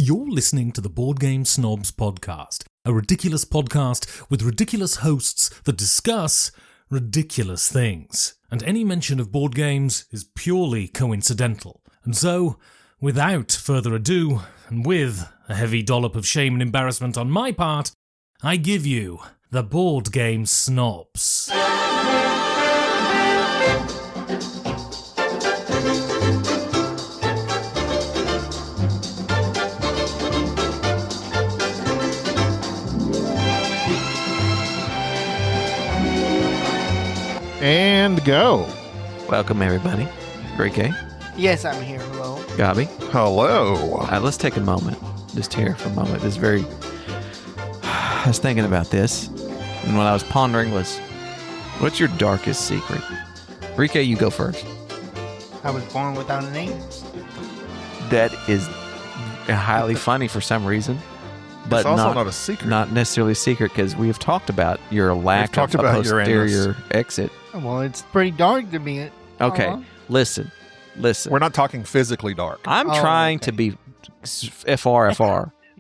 You're listening to the Board Game Snobs podcast, a ridiculous podcast with ridiculous hosts that discuss ridiculous things. And any mention of board games is purely coincidental. And so, without further ado, and with a heavy dollop of shame and embarrassment on my part, I give you the Board Game Snobs. And go. Welcome, everybody. Enrique. Yes, I'm here. Hello. Gabi. Hello. Let's take a moment. Just here for a moment. This very... I was thinking about this, and what I was pondering was, what's your darkest secret? Enrique, you go first. I was born without a name. That is highly funny for some reason, but It's also not a secret. Not necessarily a secret, because we have talked about your lack of a posterior exit. Well, it's pretty dark to me. Okay, listen. We're not talking physically dark. I'm trying to be FR,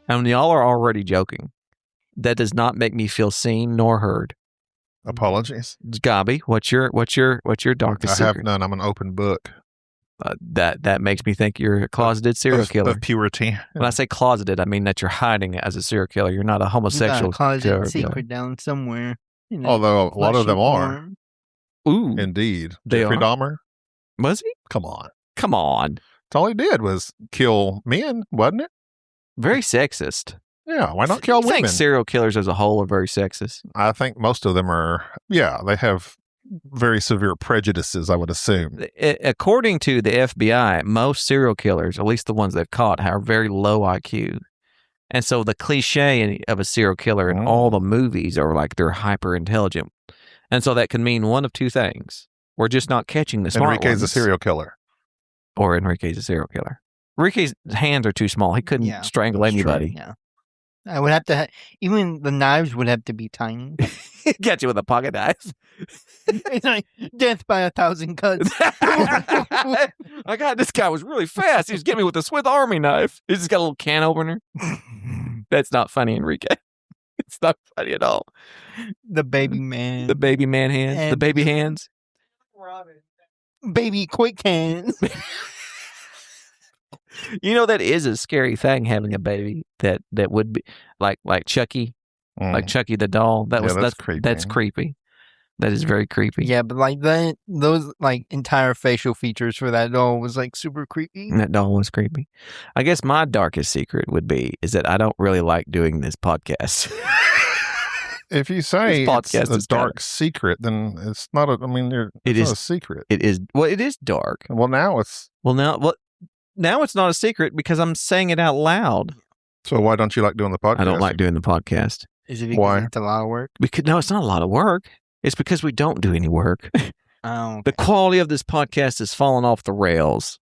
and y'all are already joking. That does not make me feel seen nor heard. Apologies. Gabi, what's your darkest secret? I have none. I'm an open book. That makes me think you're a closeted serial killer. Of purity. When I say closeted, I mean that you're hiding it as a serial killer. You're not a homosexual closet serial secret killer. down somewhere. Although a lot of them are. Ooh, Indeed. They Jeffrey are? Dahmer? was he? Come on. Come on, That's all he did was kill men, wasn't it? very sexist. Yeah, why not kill I think women? serial killers as a whole are very sexist. I think most of them are, they have very severe prejudices, I would assume. According to the FBI, most serial killers, at least the ones they've caught, have very low IQ. And so the cliche of a serial killer in all the movies are like they're hyper intelligent. And so that can mean one of two things. We're just not catching the smart Enrique's ones. a serial killer. Or Enrique's a serial killer. Enrique's hands are too small. He couldn't strangle that's true. anybody. Yeah. I would have to, even the knives would have to be tiny. Got you with a pocket knife. It's like death by 1,000 cuts. This guy was really fast. He was getting me with a Swiss Army knife. He's just got a little can opener. That's not funny, Enrique. It's not funny at all. The baby man. The baby man hands. The And- baby hands. Baby quick hands. You know, that is a scary thing, having a baby that would be like Chucky, like Chucky the doll. That's creepy. That's creepy. That is very creepy. Yeah, but like those like entire facial features for that doll was like super creepy. That doll was creepy. I guess my darkest secret is that I don't really like doing this podcast. If you say This podcast it's a is dark secret, then it's not It it's is- not a secret. It is dark. Well, now it's... Now it's not a secret because I'm saying it out loud. So why don't you like doing the podcast? I don't like doing the podcast. Is it because Why? it's a lot of work? No, it's not a lot of work. It's because we don't do any work. Oh, The quality of this podcast has fallen off the rails.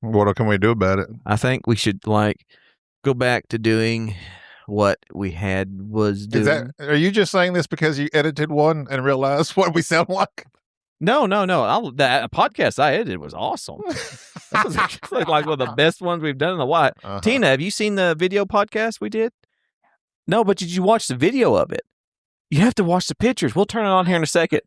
What can we do about it? I think we should go back to doing what we was doing. Are you just saying this because you edited one and realized what we sound like? No. That podcast I edited was awesome. That was actually like one of the best ones we've done in a while. Uh-huh. Tina, have you seen the video podcast we did? No, but did you watch the video of it? You have to watch the pictures. We'll turn it on here in a second.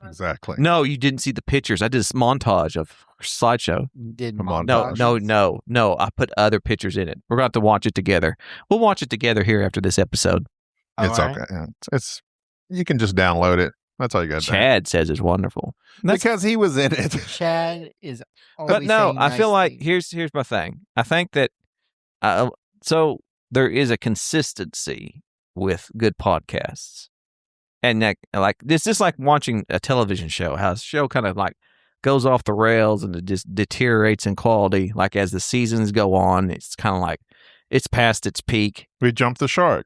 Exactly. No, you didn't see the pictures. I did this montage of slideshow. you did Come on, montages. No. I put other pictures in it. We're going to have to watch it together. We'll watch it together here after this episode. It's All right. okay. It's you can just download it. That's all you got to do. Chad says it's wonderful. Because he was in it. Chad is. But always no, saying I feel nice like things. here's my thing. I think that so there is a consistency with good podcasts, and like this is like watching a television show. How a show kind of like goes off the rails and it just deteriorates in quality. Like as the seasons go on, it's kind of like it's past its peak. We jumped the shark.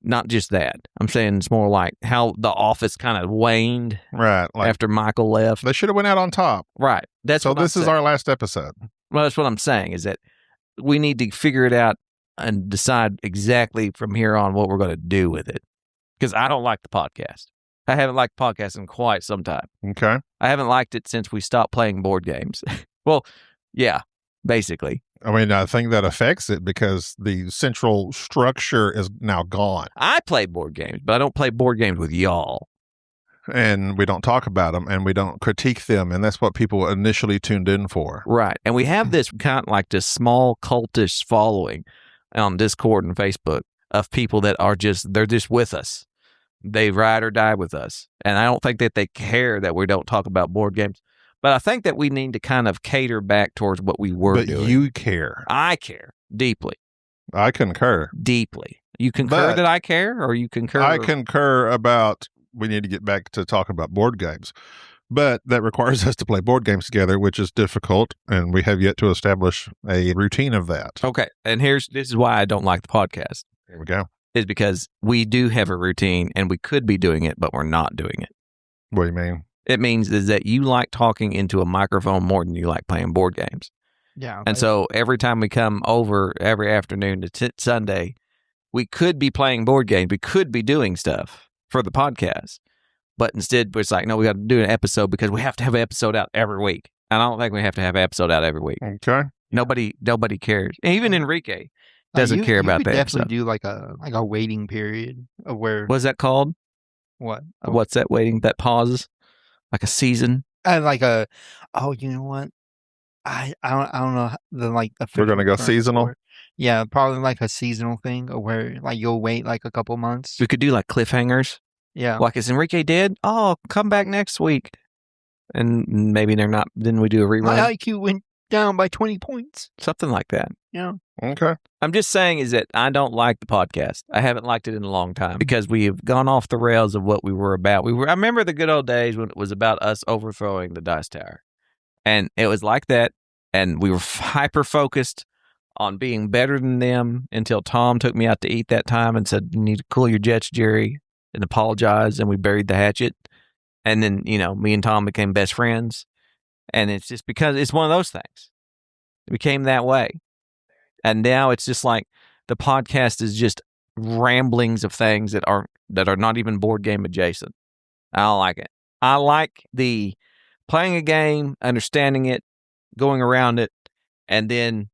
Not just that. I'm saying it's more like how The Office kind of waned Right. Like after Michael left. they should have went out on top. Right. That's So what I'm this is saying. our last episode. Well, that's what I'm saying is that we need to figure it out and decide exactly from here on what we're going to do with it. Because I don't like the podcast. I haven't liked podcasts in quite some time. Okay. I haven't liked it since we stopped playing board games. Well, yeah. basically. I mean, I think that affects it because the central structure is now gone, I play board games, but I don't play board games with y'all. and we don't talk about them, and we don't critique them, and that's what people initially tuned in for. Right. And we have this kind of like this small cultish following on Discord and Facebook of people that are they're just with us. They ride or die with us. And I don't think that they care that we don't talk about board games. But I think that we need to kind of cater back towards what we were But doing. you care. I care deeply, I concur. deeply. You concur But that I care, or you concur? I concur about we need to get back to talking about board games. But that requires us to play board games together, which is difficult, and we have yet to establish a routine of that. Okay. And this is why I don't like the podcast, Here we go. is because we do have a routine and we could be doing it, but we're not doing it. What do you mean? It means is that you like talking into a microphone more than you like playing board games. Yeah. And so every time we come over every afternoon to Sunday, we could be playing board games. We could be doing stuff for the podcast. But instead, it's like, no, we got to do an episode because we have to have an episode out every week. And I don't think we have to have an episode out every week. Okay. Nobody cares. And even Enrique doesn't care about you that could definitely episode. do like a waiting period of where What's that called? what? What's that waiting? That pause? Like a season? Like you know what? I don't know the We're gonna go official term seasonal? for it. Yeah, probably like a seasonal thing, or where like you'll wait like a couple months. We could do like cliffhangers. Yeah, Like, is Enrique dead? Oh, come back next week. And maybe they're not. Then we do a rerun. my IQ went down by 20 points. Something like that. Yeah, Okay. I'm just saying is that I don't like the podcast. I haven't liked it in a long time because we have gone off the rails of what we were about. I remember the good old days when it was about us overthrowing the Dice Tower. And it was like that. And we were hyper focused on being better than them until Tom took me out to eat that time and said, you need to cool your jets, Jerry, and apologize. And we buried the hatchet. And then, me and Tom became best friends. And it's just because it's one of those things. It became that way. And now it's just like the podcast is just ramblings of things that are not even board game adjacent. I don't like it. I like the playing a game, understanding it, going around it, and then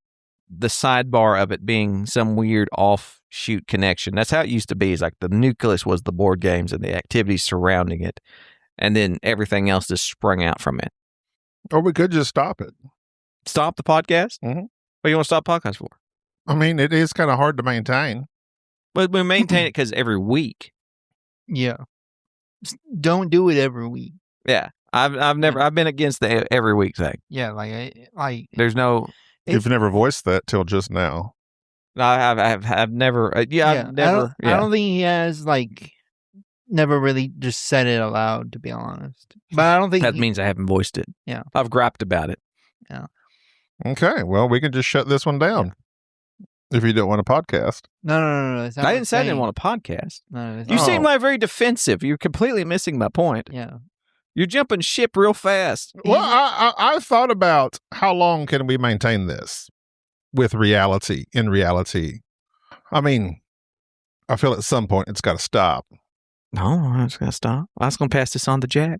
the sidebar of it being some weird offshoot connection. That's how it used to be. Is like the nucleus was the board games and the activities surrounding it, and then everything else just sprung out from it. Or we could just stop it. Stop the podcast? Mhm. What do you want to stop podcast for? I mean, it is kind of hard to maintain. But we maintain it because every week. yeah. Don't do it every week. Yeah. I've been against the every week thing. Yeah, like There's no, You've never voiced that till just now. I've never, I've never, I don't think he has never really just said it aloud, to be honest. But I don't think that means I haven't voiced it. Yeah. I've griped about it. Okay. Well, we can just shut this one down if you don't want a podcast. No. That's not I what didn't say I didn't saying. want a podcast. No, that's You not- seem like very defensive. You're completely missing my point. Yeah. You're jumping ship real fast. Well, I thought about how long can we maintain this with reality, in reality. I mean, I feel at some point it's got to stop. No, I'm just going to stop. I was going to pass this on to Jack.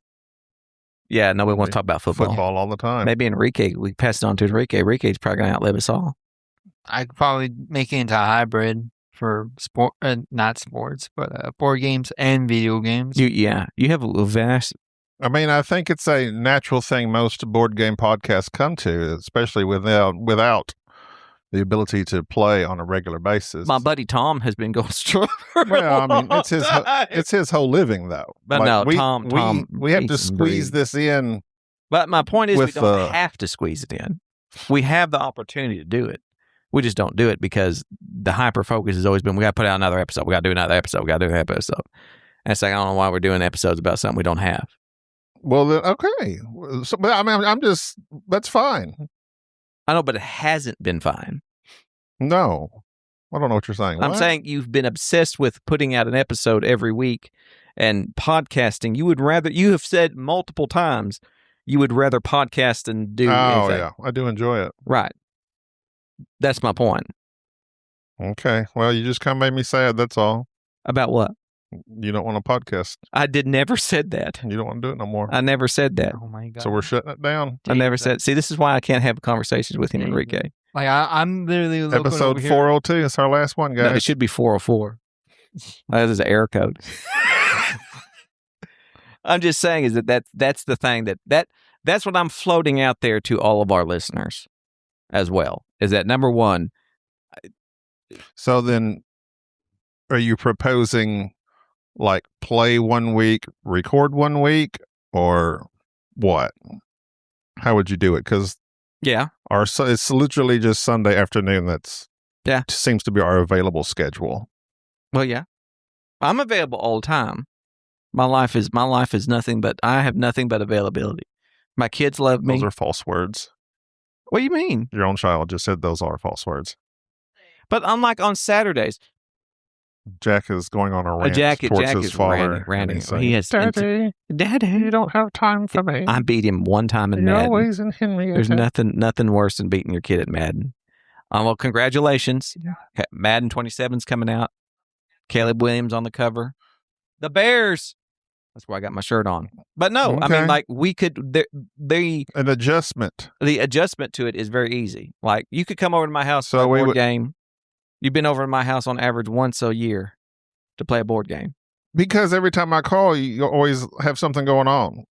Yeah, nobody wants to talk about football. Football all the time. Maybe Enrique. We pass it on to Enrique. Enrique's probably going to outlive us all. I could probably make it into a hybrid for sport, not sports, but board games and video games. You have a vast. I mean, I think it's a natural thing most board game podcasts come to, especially without the ability to play on a regular basis. My buddy Tom has been going strong. Well, I mean, it's his whole living, though. But no, Tom, we have to eats and squeeze breathes. this in. But my point is, we with, don't have to squeeze it in. We have the opportunity to do it. We just don't do it because the hyper focus has always been, we got to put out another episode. We got to do another episode. We got to do another episode. And it's like, I don't know why we're doing episodes about something we don't have. Well, then, okay. So, but I mean, that's fine. I know, but it hasn't been fine. No, I don't know what you're saying. I'm What? saying you've been obsessed with putting out an episode every week and podcasting. You have said multiple times, you would rather podcast than do Oh, anything. yeah. I do enjoy it. Right. That's my point. Okay. Well, you just kind of made me sad. That's all. About what? You don't want a podcast. I never said that. You don't want to do it no more. I never said that. Oh my god! So we're shutting it down. I never said. See, this is why I can't have conversations with him, Jesus. Enrique. Like I'm literally looking Episode over here. 402. It's our last one, No, guys. it should be 404. That is an error code. I'm just saying is that's the thing that's what I'm floating out there to all of our listeners as well. Is that number one? So then, are you proposing like play 1 week, record 1 week, or what? How would you do it? Because Yeah. it's literally just Sunday afternoon. Seems to be our available schedule. Well, yeah. I'm available all the time. My life is nothing but I have nothing but availability. My kids love me. Those are false words. What do you mean? Your own child just said those are false words. But unlike on Saturdays, Jack is going on a rant Jack towards his is father. ranting. and he's saying, He has Daddy, Daddy, you don't have time for me. I beat him one time in You're Madden. always in Henry. There's nothing worse than beating your kid at Madden. Well, congratulations. Yeah. Madden 27's coming out. Caleb Williams on the cover. The Bears. That's where I got my shirt on. But no, I Okay. mean, like we could, An adjustment. the adjustment to it is very easy. Like you could come over to my house So for a we board would- game. You've been over to my house on average once a year to play a board game. Because every time I call, you always have something going on.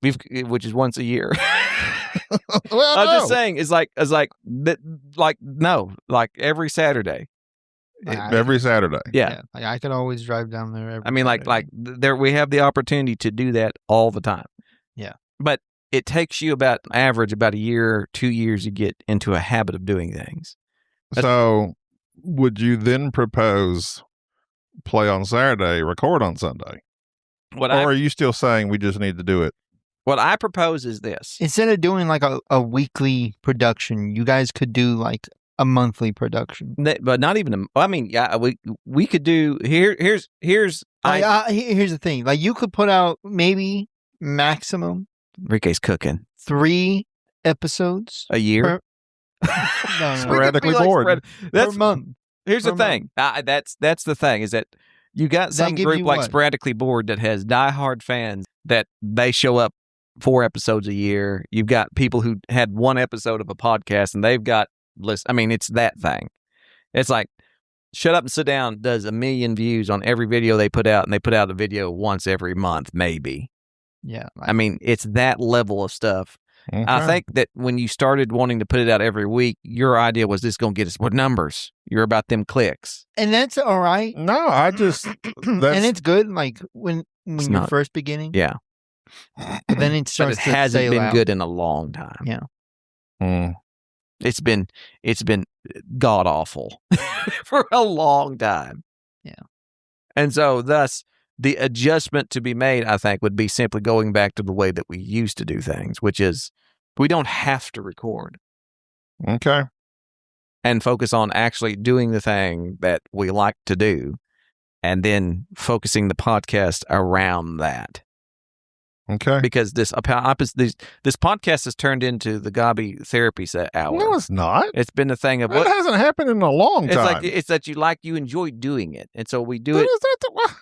Which is once a year. Well, I'm no. just saying, it's like every Saturday. Every Saturday. Yeah. Like I could always drive down there. Every I mean, Saturday. there we have the opportunity to do that all the time. Yeah. But it takes you about a year, 2 years to get into a habit of doing things. So, would you then propose play on Saturday, record on Sunday? What Or are you still saying we just need to do it? what I propose is this. Instead of doing like a weekly production, you guys could do like a monthly production. But not even we could do here's Here's the thing. Like you could put out maybe maximum Enrique's cooking 3 episodes a year. per- no, Sporadically We could be bored. That's per month. Here's the per thing. That's the thing is that you got some give group you like what? Sporadically Bored that has diehard fans that they show up 4 episodes a year. You've got people who had 1 episode of a podcast and they've got I mean, it's that thing. It's like Shut Up and Sit Down does 1 million views on every video they put out, and they put out a video once every month, maybe. Yeah. I mean, it's that level of stuff. I Okay. think that when you started wanting to put it out every week, your idea was this going to get us what numbers? You're about them clicks. and that's all right. No, I just And it's good like when It's you're not. first beginning. Yeah. But then it But starts it to hasn't sail been out. good in a long time. Yeah. Mm. It's been god awful for a long time. Yeah. And so thus the adjustment to be made, I think, would be simply going back to the way that we used to do things, which is we don't have to record Okay. and focus on actually doing the thing that we like to do and then focusing the podcast around that. Okay. Because this podcast has turned into the Gabi therapy hour. No, it's not. It's been the thing of That what hasn't happened in a long it's time. like. It's that you enjoy doing it, and so we do What it. is that?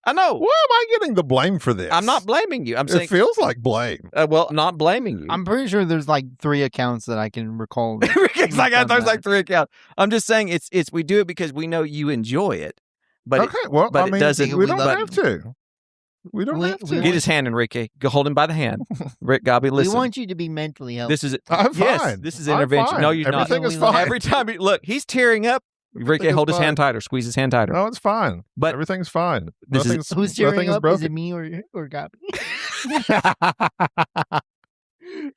I know. Why am I getting the blame for this? I'm not blaming you. I'm It saying, feels like blame. well, I'm not blaming you. I'm pretty sure there's like 3 accounts that I can recall. that it's like we've done there's that. like 3 accounts. I'm just saying it's we do it because we know you enjoy it, but Okay. Well, but I it mean, doesn't- we don't but- have to. We don't We- have we to. get his hand, Enrique. Go hold him by the hand. Rick Gabi, We listen. want you to be mentally healthy. This is I'm yes. fine. This is I'm intervention. fine. No, you're not. Everything is We love- fine. Every time, look, he's tearing up. Enrique, Everything hold is his hand fine. tighter. Squeeze his hand tighter. No, it's fine. But Everything's fine. this is- Nothing's, Who's tearing nothing is up? Is broken. it me or Gabi?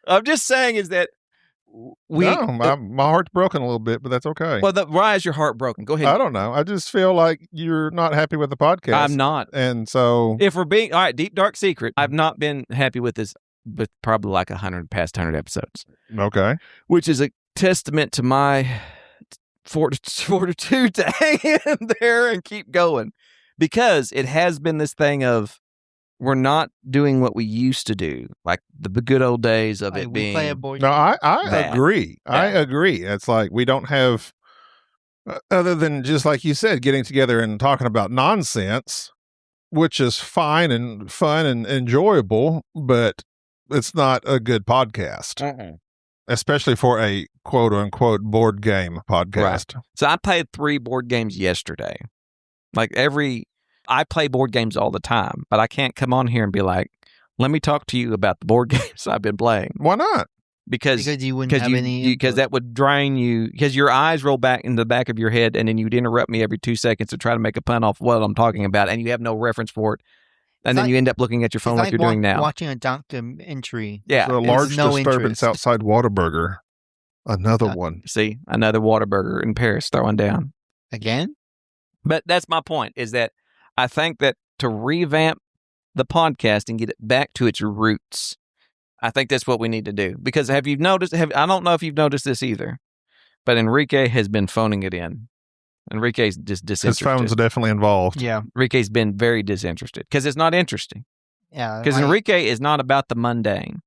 I'm just saying is that we. no, my heart's broken a little bit, but that's okay. well, why is your heart broken? Go I ahead. don't know. I just feel like you're not happy with the podcast. I'm not. And so, If we're being all right, deep dark secret, I've not been happy with this, with probably like 100 episodes, okay. which is a testament to my fortitude to hang in there and keep going, because it has been this thing of we're not doing what we used to do, like the good old days of Like, it we being. play a board No, game. I That. agree. I That. agree. It's like we don't have, other than just like you said, getting together and talking about nonsense. which is fine and fun and enjoyable, but it's not a good podcast, especially for a quote unquote board game podcast. So I played 3 board games yesterday. Like I play board games all the time, but I can't come on here and be like, let me talk to you about the board games I've been playing. Why not? Because you wouldn't have any. Because that would drain you. Because your eyes roll back in the back of your head, and then you'd interrupt me every 2 seconds to try to make a pun off what I'm talking about, and you have no reference for it. And then you end up looking at your phone like you're doing now. Watching a documentary. Yeah. So a large disturbance outside Whataburger. Another one. See, another Whataburger in Paris throwing down. Again? But that's my point, is that I think that to revamp the podcast and get it back to its roots, I think that's what we need to do. Because have you noticed, I don't know if you've noticed this either, but Enrique has been phoning it in. Enrique's just disinterested. His phone's definitely involved. Yeah. Enrique's been very disinterested because it's not interesting. Yeah. Because Enrique is not about the mundane.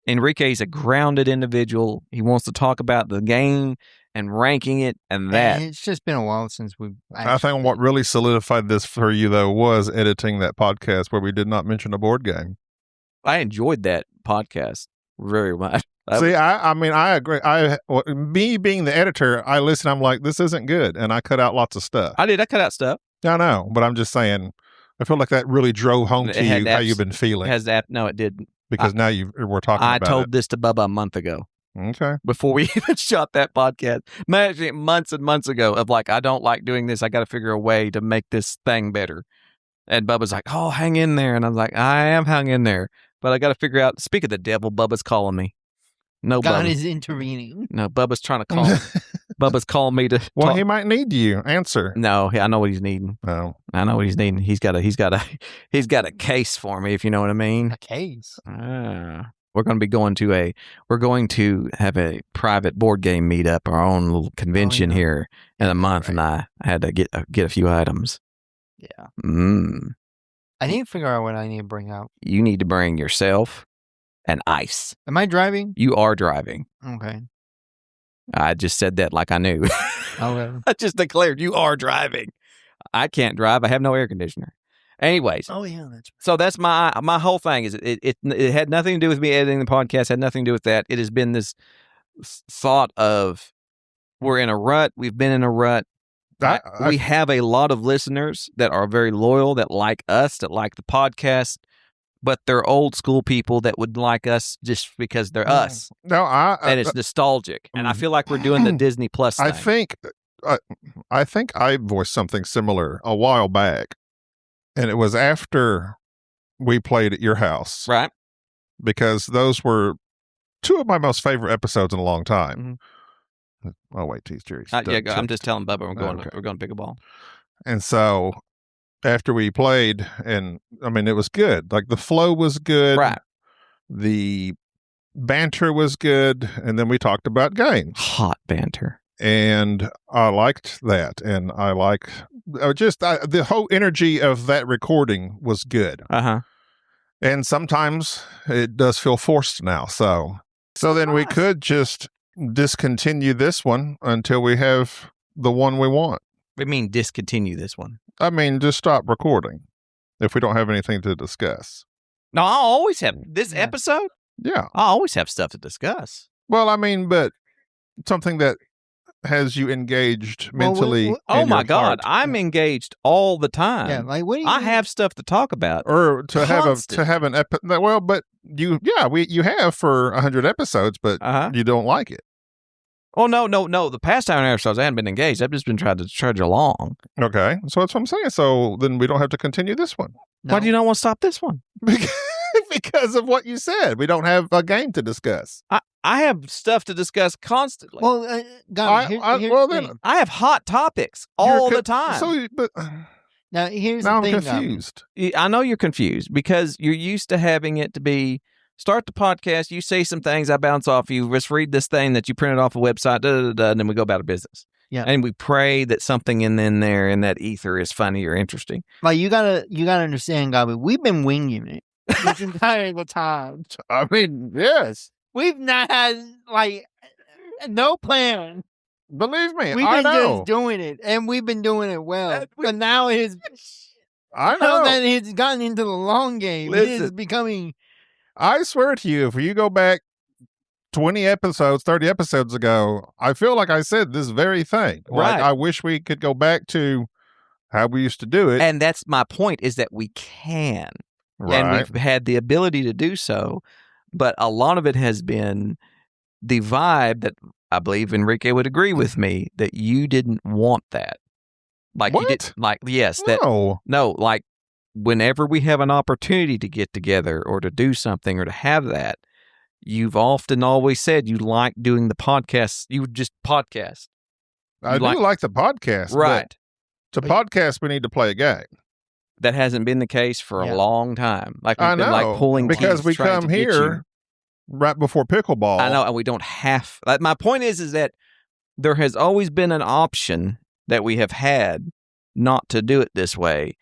Enrique's a grounded individual. He wants to talk about the game and ranking it and that. And it's just been a while since we've. I think what really solidified this for you, though, was editing that podcast where we did not mention a board game. I enjoyed that podcast very much. See, I mean, I agree. Me being the editor, I listen. I'm like, this isn't good, and I cut out lots of stuff. I did. I cut out stuff. I know, but I'm just saying. I feel like that really drove home to you how you've been feeling. No, it didn't. Because now we're talking about it. I told this to Bubba a month ago. Okay. Before we even shot that podcast. Actually, months and months ago of like, I don't like doing this. I got to figure a way to make this thing better. And Bubba's like, oh, hang in there. And I'm like, I am hung in there. But I got to figure out, speak of the devil, Bubba's calling me. No, God Bubba. is intervening. No, Bubba's trying to call me. Bubba's calling me to Well, talk. he might need you. Answer. No, I know what he's needing. Oh. I know what he's needing. He's got a case for me, if you know what I mean. A case. We're going to have a private board game meetup, our own little convention here in a month, right. and I had to get a few items. Yeah. I need to figure out what I need to bring out. You need to bring yourself and ice. Am I driving? You are driving. Okay. I just said that like I knew. Okay. I just declared you are driving. I can't drive. I have no air conditioner. Anyways. Oh yeah, that's so that's my whole thing. Is it had nothing to do with me editing the podcast. Had nothing to do with that. It has been this thought of we're in a rut. We've been in a rut. We have a lot of listeners that are very loyal, that like us, that like the podcast, but they're old school people that would like us just because they're us. No, and it's nostalgic. And I feel like we're doing the Disney Plus thing. I think I voiced something similar a while back, and it was after we played at your house, right? Because those were 2 of my most favorite episodes in a long time. Mm-hmm. Oh wait, tease Jerry. I'm just telling Bubba we're going to pick a ball. And so after we played, and I mean it was good. Like the flow was good, right? The banter was good, and then we talked about games. Hot banter. And I liked that, and I like the whole energy of that recording was good. And sometimes it does feel forced now. So then we could just discontinue this one until we have the one we want. I mean, discontinue this one. I mean, just stop recording if we don't have anything to discuss. No, I always have this episode. Yeah, I always have stuff to discuss. Well, I mean, but something that has you engaged mentally. Oh my God, I'm engaged all the time. Yeah, like what do you I have stuff to talk about, or to have an episode. Well, but you have for 100 episodes, but you don't like it. Oh no! The past 100 episodes, I haven't been engaged. I've just been trying to trudge along. Okay, so that's what I'm saying. So then we don't have to continue this one. No. Why do you not want to stop this one? Because of what you said. We don't have a game to discuss. I have stuff to discuss constantly. Well, I have hot topics all the time. So, but now here's now the thing. I'm confused. I know you're confused because you're used to having it to be start the podcast, you say some things, I bounce off you, just read this thing that you printed off a website, and then we go about our business. Yeah. And we pray that something in there in that ether is funny or interesting. Like you gotta understand, Gabby, we've been winging it this entire time. I mean, yes. We've not had like no plan. Believe me, We've I been know. just doing it, and we've been doing it well. But now it's I Now know. that it's gotten into the long game, it is Listen. becoming. I swear to you, if you go back 20 episodes, 30 episodes ago, I feel like I said this very thing. Like, Right. I wish we could go back to how we used to do it. And that's my point, is that we can. And Right. we've had the ability to do so. But a lot of it has been the vibe that I believe Enrique would agree with me, that you didn't want that. Like you did, What? like, yes, that No. like whenever we have an opportunity to get together or to do something or to have that, you've often always said you like doing the podcast. You would just podcast. I You do like- like the podcast. Right. But to podcast, we need to play a game. That hasn't been the case for Yeah. a long time. Like I we've been know. like pulling because teeth we trying come to get you. here right before pickleball. I know, and we don't have. Like, my point is that there has always been an option that we have had not to do it this way,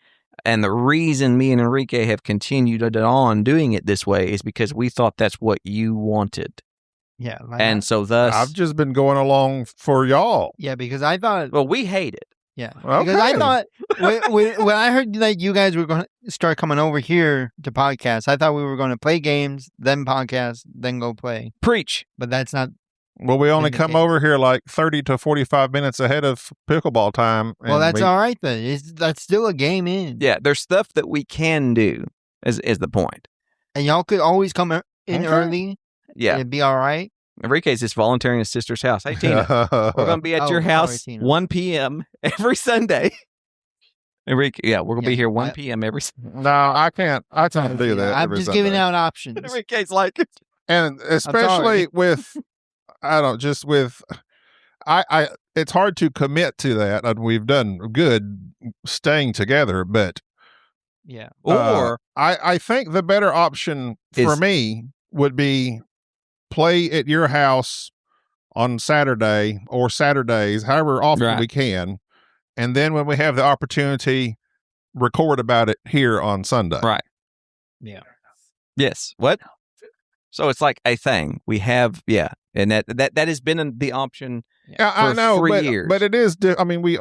and the reason me and Enrique have continued on doing it this way is because we thought that's what you wanted, Yeah. Like and so thus, I've just been going along for y'all. yeah, because I thought. well, we hate it. Yeah. Because I Okay. thought when I heard that you guys were going to start coming over here to podcast, I thought we were going to play games, then podcast, then go play. Preach. But that's not. Well, we only come Vindicated. over here like 30 to 45 minutes ahead of pickleball time. Well, and that's we- all right then. That's still a game in. Yeah, there's stuff that we can do. Is the point? And y'all could always come in Okay. early. Yeah, It'd be all right. Enrique's just volunteering his sister's house. Hey, Tina. We're going to be at Oh, your sorry, house Tina. 1 p.m. every Sunday. Enrique, yeah, we're going to be Yeah, here 1 I- p.m. every Sunday. No, I can't. I can't do that. I'm every just giving Sunday. out options. Enrique's like, And especially with, I don't just with, I it's hard to commit to that, and we've done good staying together. But Yeah. or I think the better option for Is- me would be play at your house on Saturday or Saturdays, however often Right. we can, and then when we have the opportunity, record about it here on Sunday. Right. Yeah. yes, what? So it's like a thing we have, yeah, and that has been the option. Yeah, I for know, 3 but, years. but it is. I mean, we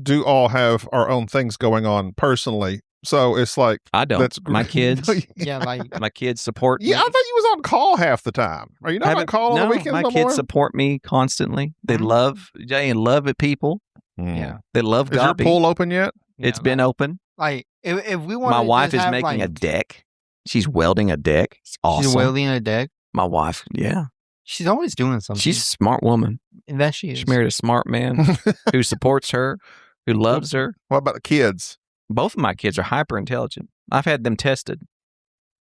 do all have our own things going on personally, so it's like I don't. that's My kids, Yeah. Like, my kids support. Yeah, I me. thought you was on call half the time. Are you not on Haven't- call on no, the weekends my no kids more? support me constantly. They Mhm. love it. People, yeah. they love Is your Gobby. pool open yet? It's Yeah, been open. like if we want. My wife is making a deck. She's welding a deck. It's awesome. She's welding a deck. My wife, yeah, She's always doing something. she's a smart woman. and that she is. She married a smart man who supports her, who loves her. What about the kids? Both of my kids are hyper intelligent. I've had them tested.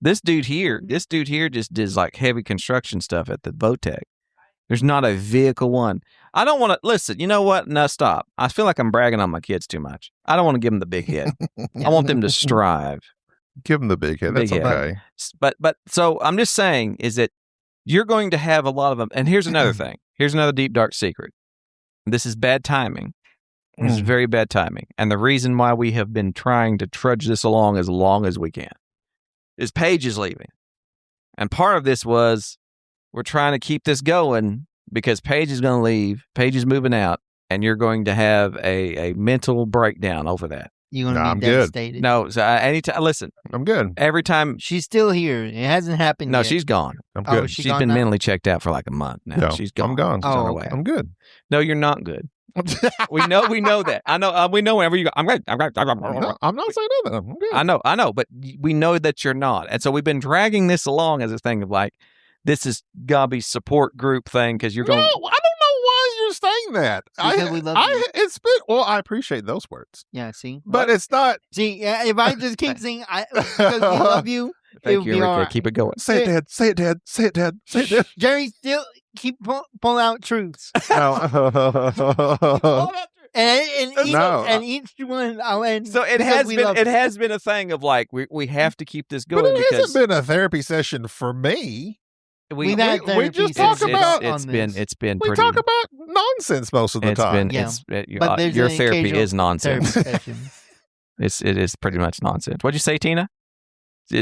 This dude here just does like heavy construction stuff at the Votech. There's not a vehicle one. I don't want to listen. You know what? No, stop. I feel like I'm bragging on my kids too much. I don't want to give them the big head. I want them to strive. Give them the big head. That's Big head. okay. But so I'm just saying is that you're going to have a lot of them. And here's another thing. Here's another deep dark secret. This is bad timing. This is very bad timing. And the reason why we have been trying to trudge this along as we can is Paige is leaving. And part of this was we're trying to keep this going because Paige is going to leave. Paige is moving out. And you're going to have a mental breakdown over that. You're gonna Nah, be I'm good. devastated. No, so anytime, listen, I'm good. every time, She's still here. It hasn't happened. no, yet. she's gone. I'm Oh, good. she She's gone been now? mentally checked out for like a month now. No, She's gone. I'm gone. She's on her Oh, way. okay. I'm good. No, you're not good. We know that. I know. We know whenever you go. I'm good. I'm good. No, I'm not saying nothing. I'm good. I know, but we know that you're not. And so we've been dragging this along as a thing of like, this is Gobby's support group thing because you're No, I going. don't know why you're saying that. Because we love you. It's been, well, I appreciate those words, Yeah. See. but it's not. See. Yeah, if I just keep saying, because we love you. Thank It'll you, be Enrique. all right. Keep it going. Say it, Dad. Say it, Dad. Say it, Dad. Say it, Dad. Jerry still keep pull out truths, No. and each one I'll end. So it because has we been. love It you. has been a thing of like we have to keep this But going it because hasn't been a therapy session for me. We've had we therapy just talk sessions about- on it's been this. it's been We pretty. talk about nonsense most of the It's time. been Yeah. it's But there's your an therapy occasional is nonsense. therapy session. It is pretty much nonsense. What'd you say, Tina?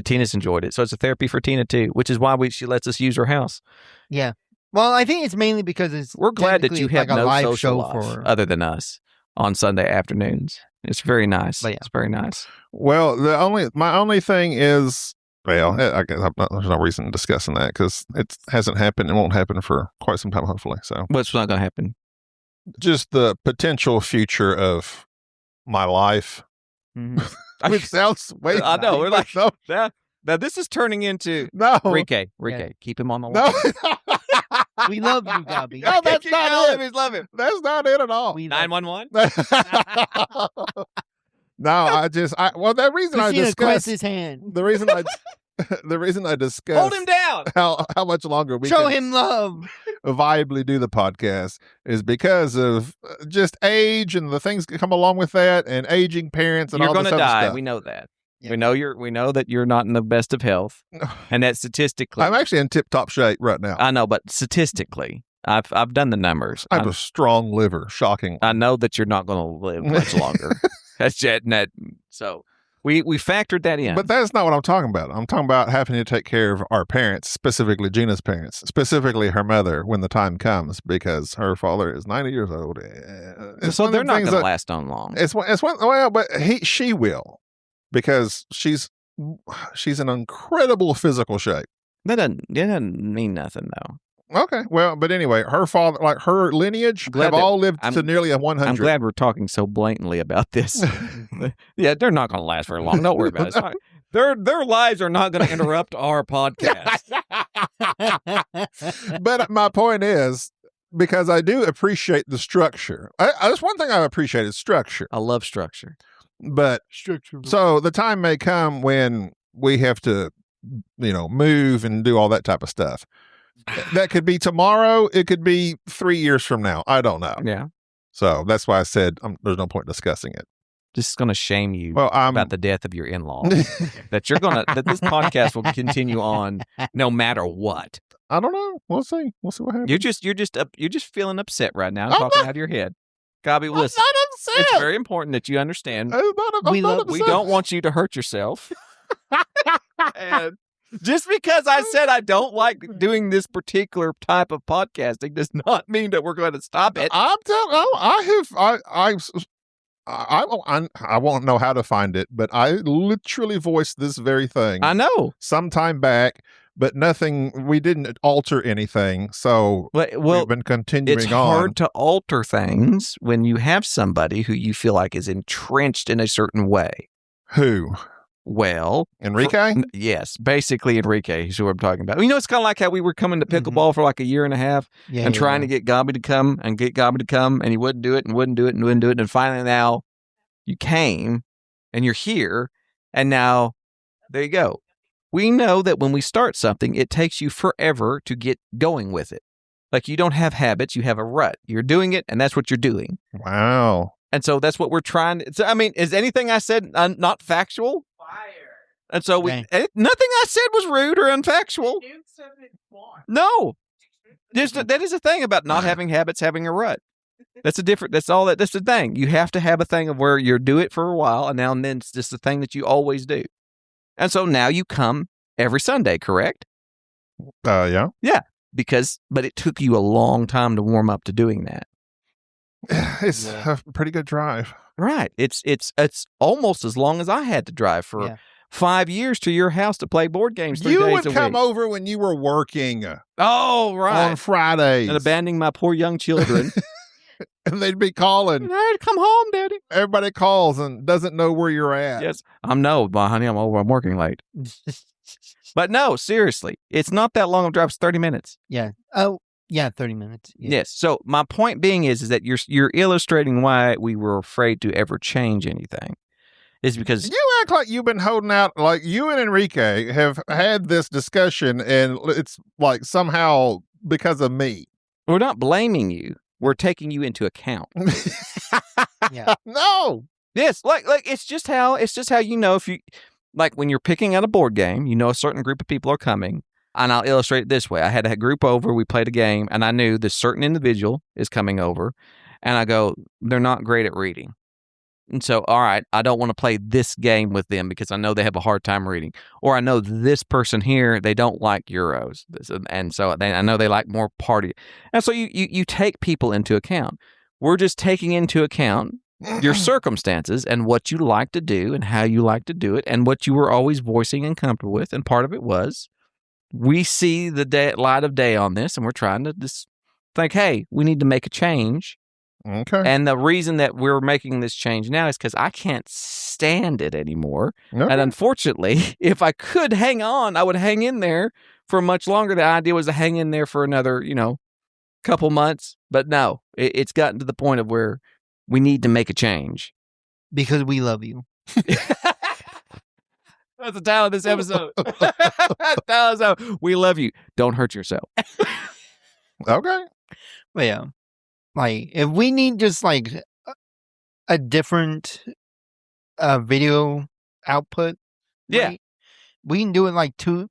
Tina's enjoyed it, so it's a therapy for Tina too, which is why she lets us use her house. Yeah. Well, I think it's mainly because it's We're glad that you technically have like a no live social show life for her. other than us on Sunday afternoons. It's very nice. But yeah. It's very nice. Well, my only thing is, well, I guess there's no reason discussing that because it hasn't happened and won't happen for quite some time, hopefully. So What's not going to happen? just the potential future of my life, which sounds way. I know, we're like- no, Now this is turning into no, Rike. Keep him on the line. no. We love you, Gabby. No, that's not it. Love him. That's not it at all. We love 911. No, well, the reason I Christina discussed grabs his hand. the reason I discussed Hold him down. how much longer we Show can him love. viably do the podcast is because of just age and the things that come along with that and aging parents and You're all going this to other die. stuff. We know that. Yeah. We know that you're not in the best of health, and that statistically, I'm actually in tip-top shape right now. I know, but statistically, I've done the numbers. I have a strong liver, shocking. I know that you're not going to live much longer. So we factored that in. But that's not what I'm talking about. I'm talking about having to take care of our parents, specifically Gina's parents, specifically her mother when the time comes, because her father is 90 years old. It's so one of they're the not things going to that- last on long. It's one. Well, but she will, because she's in incredible physical shape. That doesn't mean nothing though. Okay, well, but anyway, her father, like her lineage, Glad have that- all lived I'm- to nearly a 100. I'm glad we're talking so blatantly about this. Yeah, they're not going to last very long. Don't worry about it. It's fine. Their lives are not going to interrupt our podcast. But my point is, because I do appreciate the structure. That's one thing I appreciate is structure. I love structure. But Structure. so the time may come when we have to, move and do all that type of stuff. That could be tomorrow. It could be 3 years from now. I don't know. Yeah, So that's why I said there's no point discussing it. just going to shame you Well, about the death of your in-law. that this podcast will continue on no matter what. I don't know. We'll see. We'll see what happens. You're just feeling upset right now, I'm talking not- out of your head. Gabi, I'm listen. not upset. It's very important that you understand. I'm We not love- We upset. don't want you to hurt yourself. And just because I said I don't like doing this particular type of podcasting does not mean that we're going to stop it. I'm telling. I won't know how to find it, but I literally voiced this very thing I know. sometime back, but nothing. We didn't alter anything, so Well, we've been continuing it's on. hard to alter things when you have somebody who you feel like is entrenched in a certain way. Who? Well, Enrique? yes, basically Enrique is who I'm talking about. It's kind of like how we were coming to pickleball for like a year and a half Yeah, and trying to get Gabi to come, and he wouldn't do it and wouldn't do it and wouldn't do it. And finally now you came and you're here, and now there you go. We know that when we start something, it takes you forever to get going with it. Like you don't have habits, you have a rut. You're doing it, and that's what you're doing. Wow. And so that's what we're trying to. So, is anything I said not factual? And so Okay. nothing I said was rude or unfactual. No, that is the thing about not having habits, having a rut. That's the thing. You have to have a thing of where you do it for a while, and now and then it's just the thing that you always do. And so now you come every Sunday, correct? Yeah. But it took you a long time to warm up to doing that. It's a pretty good drive. Right. It's almost as long as I had to drive for Yeah. 5 years to your house to play board games 3 You days would a come week. over when you were working Oh, on right. Fridays, And abandoning my poor young children. and they'd be calling. Hey, come home, Daddy. Everybody calls and doesn't know where you're at. Yes. Honey, I'm working late. But no, seriously, it's not that long of a drive. It's 30 minutes. Yeah. Oh, yeah, 30 minutes. Yeah. Yes. So my point being is that you're illustrating why we were afraid to ever change anything. Is because You act like you've been holding out, like you and Enrique have had this discussion, and it's like somehow because of me. we're not blaming you. We're taking you into account. Yeah. No. Yes, like it's just how if you like when you're picking out a board game, a certain group of people are coming. And I'll illustrate it this way. I had a group over, we played a game, and I knew this certain individual is coming over. And I go, they're not great at reading. And so, all right, I don't want to play this game with them because I know they have a hard time reading. Or I know this person here, they don't like Euros. And so I know they like more party. And so you take people into account. We're just taking into account your circumstances and what you like to do and how you like to do it and what you were always voicing and comfortable with. And part of it was we see the light of day on this and we're trying to just think, hey, we need to make a change. Okay. And the reason that we're making this change now is because I can't stand it anymore. Okay. And unfortunately, if I could hang on, I would hang in there for much longer. The idea was to hang in there for another, couple months. But no, it's gotten to the point of where we need to make a change. Because we love you. That's the title of this episode. We love you. Don't hurt yourself. Okay. But yeah. Like, if we need just like a different video output, Yeah. right, we can do it like two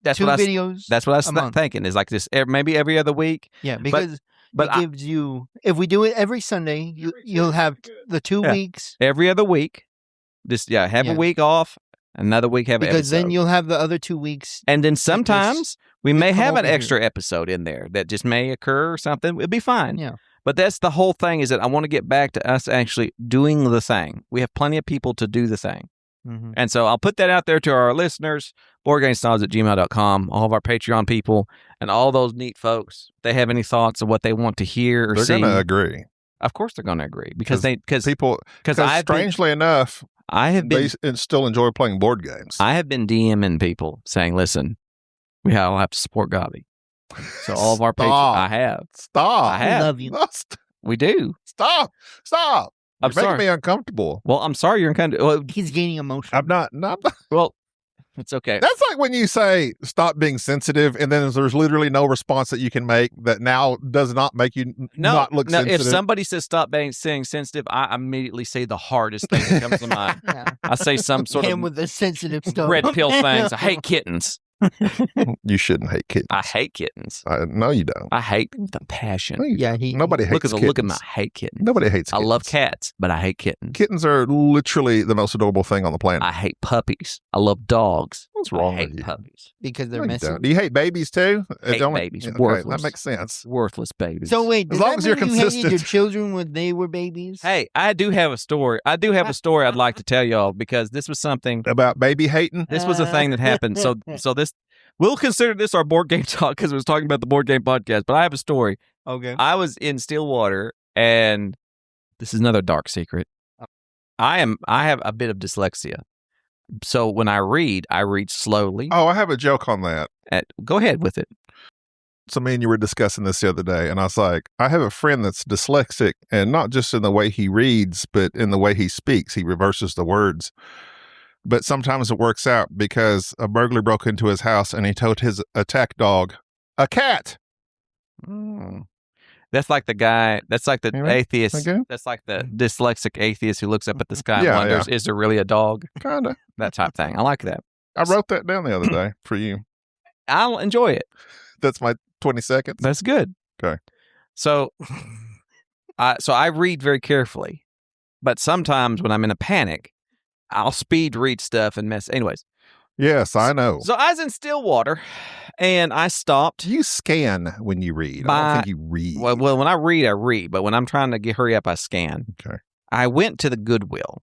videos. That's what I was a month. thinking is like this, maybe every other week. Yeah, because But it gives you, if we do it every Sunday, you'll have the 2 Yeah. weeks. Every other week. Just, have a Yeah. week off, another week have an Because then episode. you'll have the other 2 weeks. And then sometimes we may come have an over here. extra episode in there that just may occur or something. It'd be fine. Yeah. But that's the whole thing is that I want to get back to us actually doing the thing. We have plenty of people to do the thing. Mm-hmm. And so I'll put that out there to our listeners, boardgamesnobs@gmail.com, all of our Patreon people, and all those neat folks. If they have any thoughts of what they want to hear or They're see. going to agree. Of course they're going to agree because People, because strangely enough, I have been they still enjoy playing board games. I have been DMing people saying, listen, we all have to support Gabi. So all of our patrons, I have. Stop. I have. We love you. We do. Stop. I'm You're making sorry. me uncomfortable. Well, I'm sorry you're kind of. Well, He's gaining emotion. I'm not. well, it's okay. That's like when you say stop being sensitive, and then there's literally no response that you can make that now does not make you not look no. sensitive. If somebody says stop being sensitive, I immediately say the hardest thing that comes to mind. Yeah. I say some sort Him of with the sensitive stuff. red pill things. I hate kittens. You shouldn't hate kittens. I hate kittens. No, you don't. I hate them with a passion. No, you Yeah, don't. Nobody hates Look at the kittens. look at my I hate kittens. Nobody hates I kittens. love cats, but I hate kittens. Kittens are literally the most adorable thing on the planet. I hate puppies. I love dogs. What's wrong I hate with you? puppies. because No, they're you messy. don't. Do you hate babies too? Hate It's babies. Okay, Worthless. that makes sense. Worthless babies. So wait, As does long that as you're mean you hated your consistent. children when they were babies? Hey, I do have a story. I do have a story I'd like to tell y'all because this was something. About baby hating? This was a thing that happened. So this we'll consider this our board game talk because we was talking about the board game podcast. But I have a story. Okay. I was in Stillwater, and this is another dark secret. I have a bit of dyslexia, so when I read slowly. Oh, I have a joke on that. Go ahead with it. So me and you were discussing this the other day, and I was like, I have a friend that's dyslexic, and not just in the way he reads, but in the way he speaks. He reverses the words. But sometimes it works out because a burglar broke into his house and he told his attack dog, a cat. Mm. That's like the guy. That's like the Anyway, atheist. okay. That's like the dyslexic atheist who looks up at the sky and Yeah, wonders, "Is there really a dog?" Kind of. That type thing. I like that. I wrote that down the other day for you. I'll enjoy it. That's my 20 seconds. That's good. Okay. So, I read very carefully, but sometimes when I'm in a panic, I'll speed read stuff and mess. Anyways, Yes, I know. so I was in Stillwater, and I stopped. You scan when you read. I By- don't think you read. Well, when I read, but when I'm trying to hurry up, I scan. Okay. I went to the Goodwill,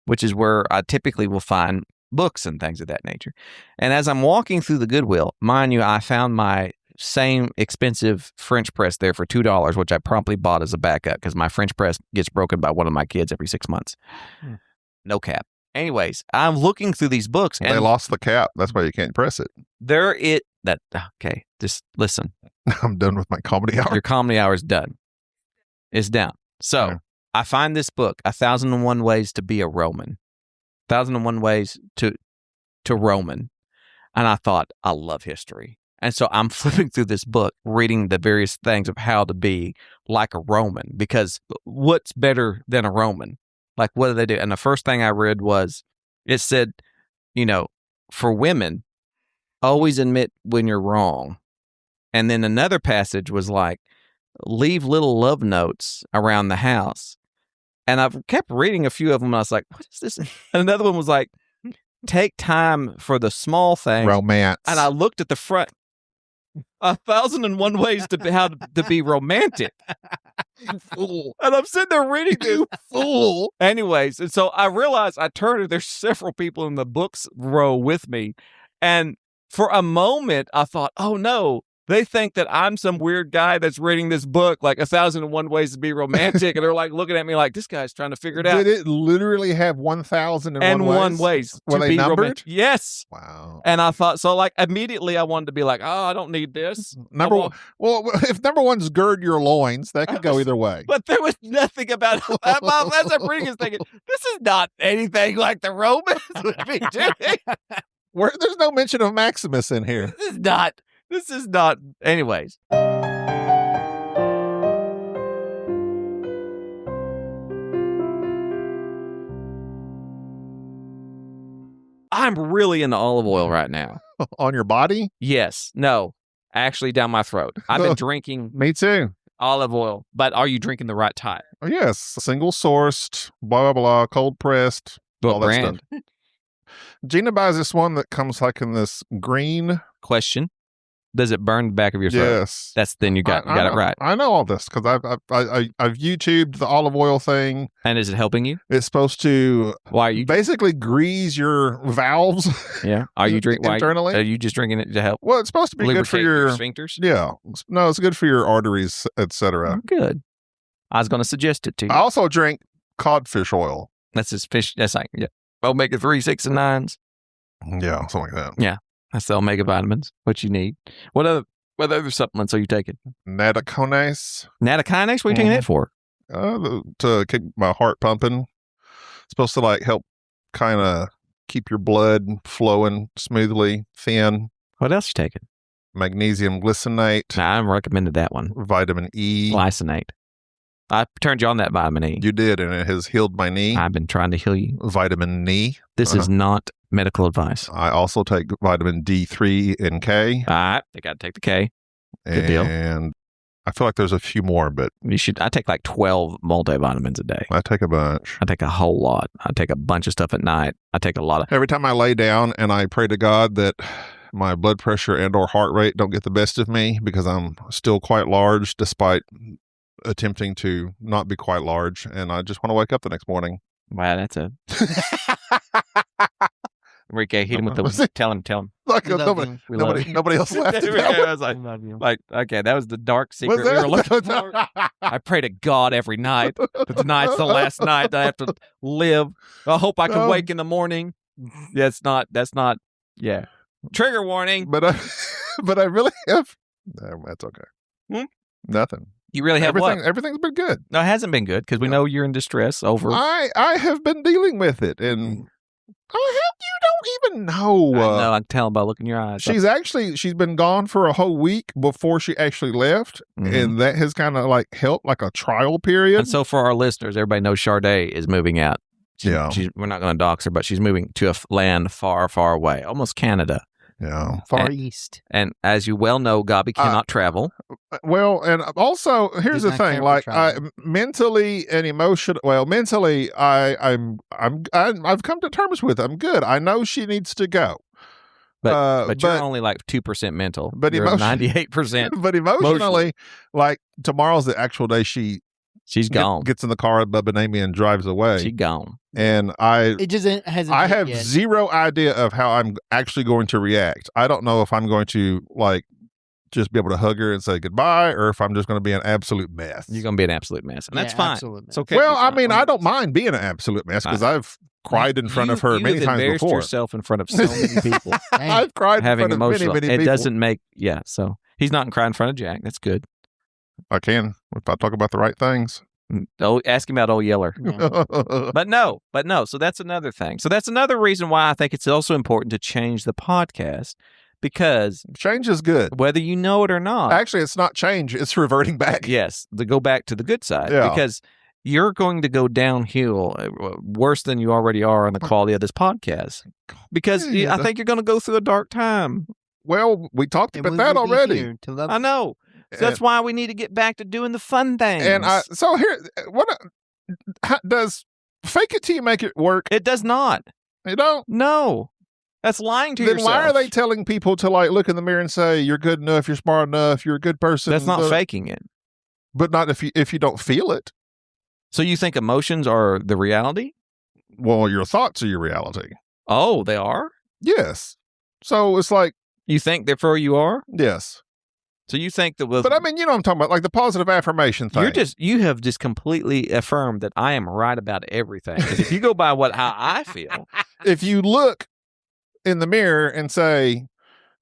which is where I typically will find books and things of that nature. And as I'm walking through the Goodwill, mind you, I found my same expensive French press there for $2, which I promptly bought as a backup because my French press gets broken by one of my kids every 6 months. No cap. Anyways, I'm looking through these books, They and lost the cap. That's why you can't press it. okay, just listen. I'm done with my comedy hour. Your comedy hour is done. It's down. So Okay. I find this book, 1001 Ways to Be a Roman. 1001 Ways to Roman. And I thought, I love history. And so I'm flipping through this book, reading the various things of how to be like a Roman, because what's better than a Roman? Like, what do they do? And the first thing I read was, it said, for women, always admit when you're wrong. And then another passage was like, leave little love notes around the house. And I've kept reading a few of them, and I was like, what is this? And another one was like, take time for the small things. Romance. And I looked at the front, 1001 Ways to be romantic. Fool. And I'm sitting there reading this. You fool. Anyways, and so I realized I turned and there's several people in the books row with me. And for a moment, I thought, oh no, they think that I'm some weird guy that's reading this book, like 1,001 Ways to Be Romantic. And they're like looking at me like, this guy's trying to figure it out. Did it literally have 1,001 ways? Were to they be numbered? romantic. Yes. Wow. And I thought, so like immediately I wanted to be like, oh, I don't need this. Number I one. want- Well, if number one's gird your loins, that could go either way. But there was nothing about it. As I'm reading this thinking, this is not anything like the Romans would be doing. There's no mention of Maximus in here. This is not. Anyways. I'm really into olive oil right now. On your body? Yes. No. Actually down my throat. I've been drinking Me too. olive oil, but are you drinking the right type? Oh, yes. Single sourced, blah, blah, blah, cold pressed. What all that brand? stuff. Gina buys this one that comes like in this green. Question. Does it burn the back of your throat? Yes. That's then you got I it right. I know all this because I've YouTubed the olive oil thing. And is it helping you? It's supposed to Why are you? basically grease your valves. Yeah. Are you drinking internally? Are you just drinking it to help Well, it's supposed to be good for lubricate your sphincters? yeah. No, it's good for your arteries, etc. Good. I was going to suggest it to you. I also drink codfish oil. That's just fish. That's like omega 3, 6, and 9s. Yeah, something like that. That's the omega vitamins. What you need. What other supplements are you taking? Nataconase Natakinase. What are you taking that for? to keep my heart pumping. It's supposed to like help kind of keep your blood flowing smoothly, thin. What else you taking? Magnesium glycinate, Nah, I recommended that one. vitamin E. Glycinate. I turned you on that vitamin E. You did, and it has healed my knee. I've been trying to heal you. Vitamin E. This is not medical advice. I also take vitamin D3 and K. All right. I got to take the K. Good deal. And I feel like there's a few more, but You should. I take like 12 multivitamins a day. I take a bunch. I take a whole lot. I take a bunch of stuff at night. I take a lot of. Every time I lay down and I pray to God that my blood pressure and or heart rate don't get the best of me because I'm still quite large despite attempting to not be quite large, and I just want to wake up the next morning. Wow, that's a. Enrique, hit him with the. Tell him. Like We love you. We love nobody else laughed at that one. I was I like, love you. okay, that was the dark secret Was we were that- looking for. I pray to God every night, but tonight's the last night that I have to live. I hope I can No. wake in the morning. That's not. Yeah. Trigger warning. But I really have. No, that's okay. Hmm? Nothing. You really have what? Everything's been good. No, it hasn't been good because we know you're in distress over. I have been dealing with it, and you don't even know. I know. I can tell by looking in your eyes. She's been gone for a whole week before she actually left, Mhm. and that has kind of like helped, like a trial period. And so for our listeners, everybody knows Sade is moving out. Yeah. We're not going to dox her, but she's moving to a land far, far away, almost Canada. Yeah. Far East. And as you well know, Gabi cannot travel. Well, and also here's He's the not thing: careful like, traveling. mentally and emotionally. Well, mentally, I've come to terms with it. I'm good. I know she needs to go. But you're only like 2% mental. but you're emotion- 98%. But emotionally, like tomorrow's the actual day she She's gone. gets in the car with Bubba and Amy and drives away. She gone. And I It just hasn't. I hit have yet. zero idea of how I'm actually going to react. I don't know if I'm going to like just be able to hug her and say goodbye, or if I'm just going to be an absolute mess. You're going to be an absolute mess. And that's Yeah, fine. absolutely. It's okay. Well, It's I fine. mean, I don't mind being an absolute mess because I've cried in front of her You many have times embarrassed before. yourself in front of so many people. Dang. I've cried having in front of many, emotional. many It people. doesn't make, so he's not crying in front of Jack. That's good. I can if I talk about the right things. Oh, ask him about Old Yeller. Yeah. But no. So that's another thing. So that's another reason why I think it's also important to change the podcast, because Change is good. whether you know it or not, Actually, it's not change; it's reverting back. yes, to go back to the good side, Yeah. because you're going to go downhill worse than you already are on the quality of this podcast, because Yeah, I think you're going to go through a dark time. Well, we talked And about we that will be already. here to love I know. So that's why we need to get back to doing the fun things. And so here, does fake it till you make it work? It does not. You don't. No. That's lying to Then yourself. why are they telling people to like look in the mirror and say you're good enough, you're smart enough, you're a good person? That's not The- faking it. but not if you don't feel it. So you think emotions are the reality? Well, your thoughts are your reality. Oh, they are? Yes. So it's like, You think therefore you are? yes. So you think that with But I mean, you know what I'm talking about, like the positive affirmation thing. you have just completely affirmed that I am right about everything. 'Cause if you go by how I feel, If you look in the mirror and say,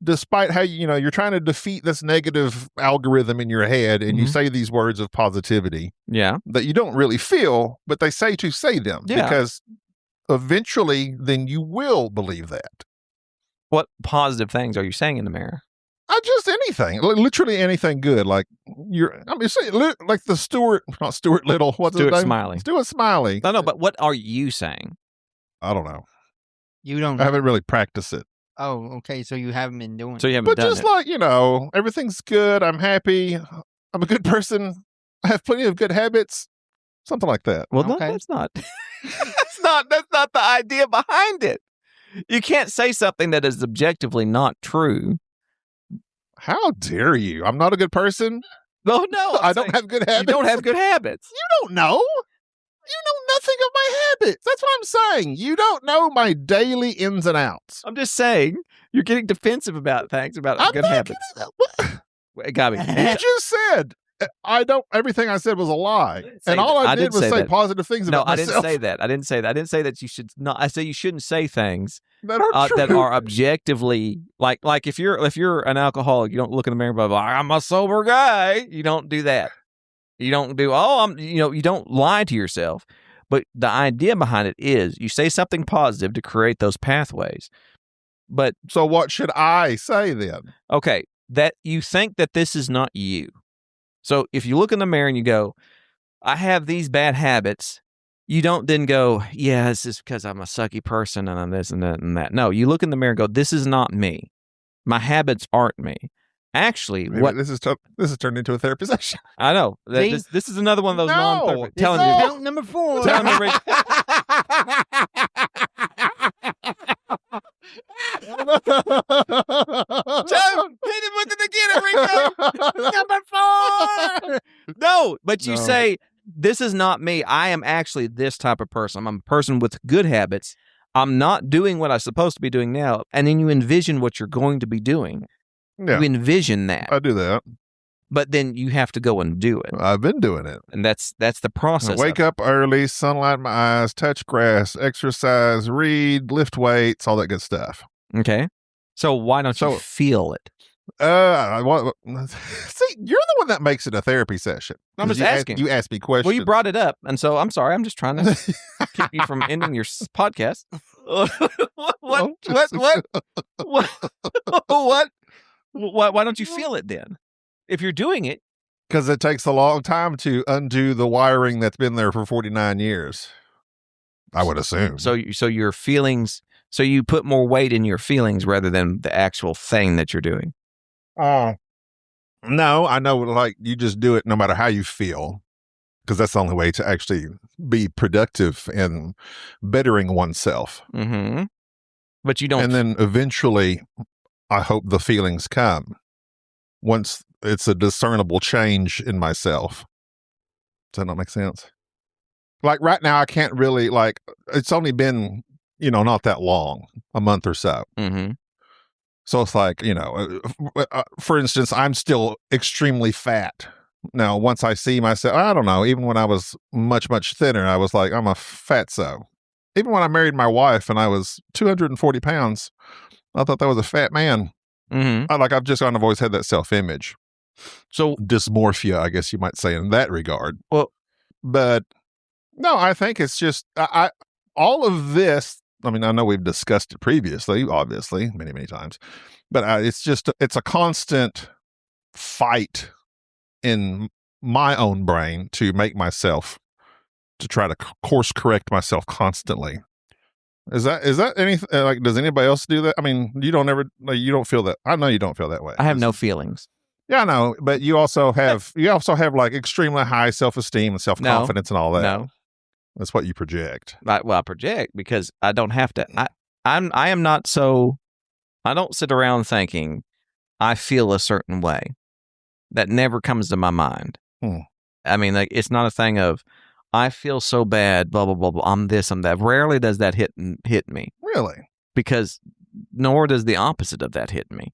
despite how you're trying to defeat this negative algorithm in your head, and you Mhm. say these words of positivity yeah. that you don't really feel, but they say to say them Yeah. because eventually then you will believe that. What positive things are you saying in the mirror? Just anything, literally anything good. Like like the not Stuart Little, what's Stuart his name? Smiley. Stuart Smiley. No, but what are you saying? I don't know. You don't I know. haven't really practiced it. Oh, okay. So you haven't been doing So it. you haven't But done just it. like, everything's good. I'm happy. I'm a good person. I have plenty of good habits. Something like that. Well, no, Okay. that's not. That's not the idea behind it. You can't say something that is objectively not true. How dare you? I'm not a good person. No, I don't have good habits. You don't have good habits. You don't know. You know nothing of my habits. That's what I'm saying. You don't know my daily ins and outs. I'm just saying you're getting defensive about things about I'm good not habits. getting- Gabi, You just said I don't. Everything I said was a lie, say and all that. I I did didn't was say say that. positive things no, about I didn't myself. say that. I didn't say that. I didn't say that you should not. I say you shouldn't say things that are true. that are objectively like if you're an alcoholic, you don't look in the mirror and go, I'm a sober guy. You don't do that. You don't do you don't lie to yourself. But the idea behind it is you say something positive to create those pathways. But So what should I say then? okay, that you think that this is not you. So if you look in the mirror and you go, I have these bad habits, you don't then go, yeah, this is because I'm a sucky person and I'm this and that and that. No, you look in the mirror and go, this is not me. My habits aren't me. Actually, Maybe what this is turned into a therapy session. I know See? this is another one of those No, non-therapy. This Telling is you, count number 4. telling you, Rick, Joe, hit him with it again, Enrico. Number 4. No, but you No. say, this is not me. I am actually this type of person. I'm a person with good habits. I'm not doing what I'm supposed to be doing now. And then you envision what you're going to be doing. Yeah, You envision that. I do that. But then you have to go and do it. I've been doing it. And that's the I process. wake up early, sunlight in my eyes, touch grass, exercise, read, lift weights, all that good stuff. Okay. So why don't you So- feel it? See, you're the one that makes it a therapy session. I'm 'Cause just you asking. You ask me questions. Well, you brought it up. And so I'm sorry. I'm just trying to keep you from ending your podcast. What? Why don't you feel it then? If you're doing it, Because it takes a long time to undo the wiring that's been there for 49 years. I would assume. so your feelings, so you put more weight in your feelings rather than the actual thing that you're doing. No, I know, like, you just do it no matter how you feel, because that's the only way to actually be productive and bettering oneself. Mm-hmm. But you don't. And then eventually, I hope the feelings come once it's a discernible change in myself. Does that not make sense? Like right now, I can't really, like, it's only been, not that long, a month or so. Mm-hmm. So it's like, for instance, I'm still extremely fat. Now, once I see myself, I don't know, even when I was much, much thinner, I was like, I'm a fatso. Even when I married my wife and I was 240 pounds, I thought that was a fat man. Mm-hmm. I've always had that self-image. So Dysmorphia, I guess you might say, in that regard. Well- but no, I think it's just, all of this, I mean, I know we've discussed it previously, obviously, many, many times, but it's a constant fight in my own brain to make myself, to try to course correct myself constantly. Is that anything, like, does anybody else do that? I mean, you don't feel that. I know you don't feel that way. I have no feelings. Yeah, I know, but you also have like extremely high self-esteem and self-confidence and all that. No. That's what you project. I project because I don't have to. I am not so. I don't sit around thinking I feel a certain way. That never comes to my mind. I mean, like, it's not a thing of, I feel so bad, blah, blah, blah, blah. I'm this, I'm that. Rarely does that hit me, Really? because nor does the opposite of that hit me.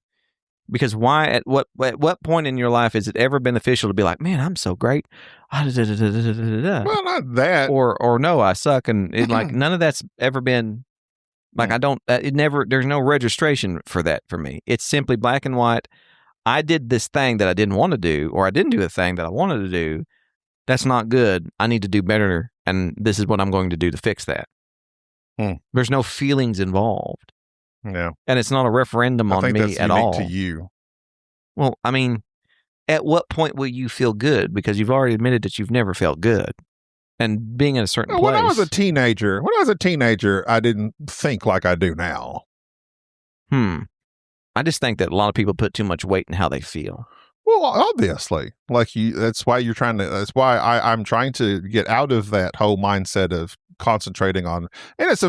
Because why, at what point in your life is it ever beneficial to be like, man, I'm so great? Well, not that. Or no, I suck. And like, none of that's ever been, like, there's no registration for that for me. It's simply black and white. I did this thing that I didn't want to do, or I didn't do the thing that I wanted to do. That's not good. I need to do better. And this is what I'm going to do to fix that. There's no feelings involved. Yeah. And it's not a referendum on me that's at unique all. to you. Well, I mean, at what point will you feel good? Because you've already admitted that you've never felt good. And being in a certain place. When I was a teenager, I didn't think like I do now. I just think that a lot of people put too much weight in how they feel. Well, obviously, that's why I'm trying to get out of that whole mindset of concentrating on, and it's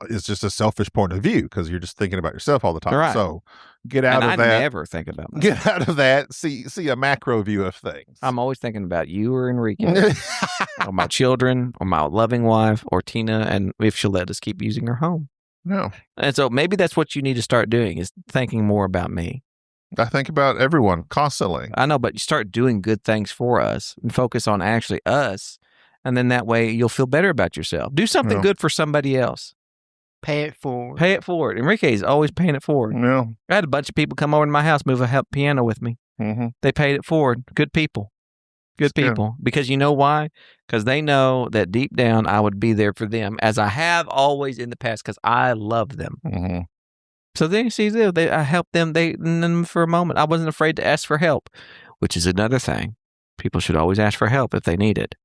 it's just a selfish point of view because you're just thinking about yourself all the time. Right. So get out of that. I never think about myself. Get out of that. See a macro view of things. I'm always thinking about you or Enrique or my children or my loving wife or Tina, and if she'll let us keep using her home. No. And so maybe that's what you need to start doing, is thinking more about me. I think about everyone constantly. I know, but you start doing good things for us and focus on actually us. And then that way you'll feel better about yourself. Do something good for somebody else. Pay it forward. Pay it forward. Enrique's always paying it forward. Yeah. I had a bunch of people come over to my house, move a piano with me. Mm-hmm. They paid it forward. Good people. Good people. Because you know why? Because they know that deep down I would be there for them, as I have always in the past, because I love them. Mm-hmm. So then you see, I helped them. For a moment, I wasn't afraid to ask for help, which is another thing. People should always ask for help if they need it.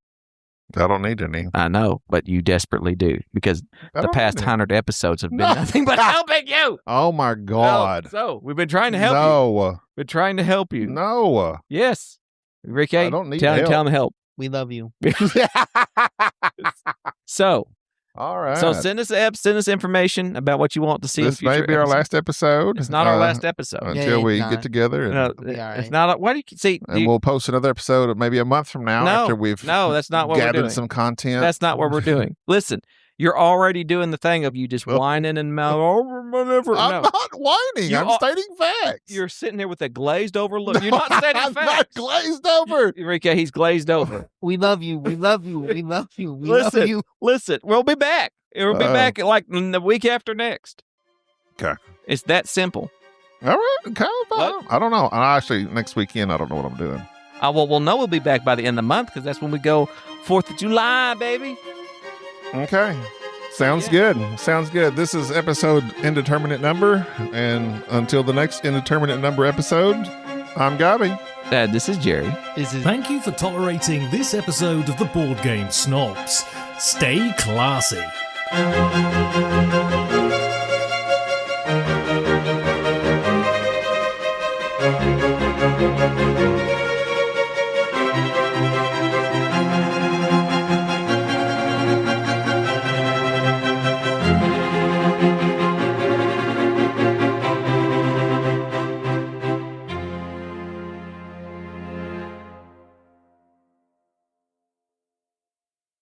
I don't need any. I know, but you desperately do, because the past 100 episodes have been nothing but helping you. Oh my God! So we've been trying to help you. We're trying to help you. No. Yes, Enrique. I don't need tell help. him help. We love you. So. All right. So send us information about what you want to see. This in future may be our last episode. It's not our last episode until we get together. And, it's not. Why do you see? And we'll post another episode maybe a month from now after we've that's not what we're doing. Gathered some content. That's not what we're doing. Listen, you're already doing the thing of you just whining and mouth. Whatever. I'm not whining. I'm stating facts. You're sitting there with a glazed over look. You're not stating I'm facts. not glazed over. Enrique, he's glazed over. We love you. We love you. We love you. We love you. Listen, we'll be back. We'll be back like the week after next. Okay. It's that simple. All right. Okay. I don't know. Actually, next weekend, I don't know what I'm doing. We'll know we'll be back by the end of the month, because that's when we go 4th of July, baby. Okay. Sounds good. Sounds good. This is episode Indeterminate Number. And until the next Indeterminate Number episode, I'm Gabby. This is Jerry. Thank you for tolerating this episode of the Board Game Snobs. Stay classy.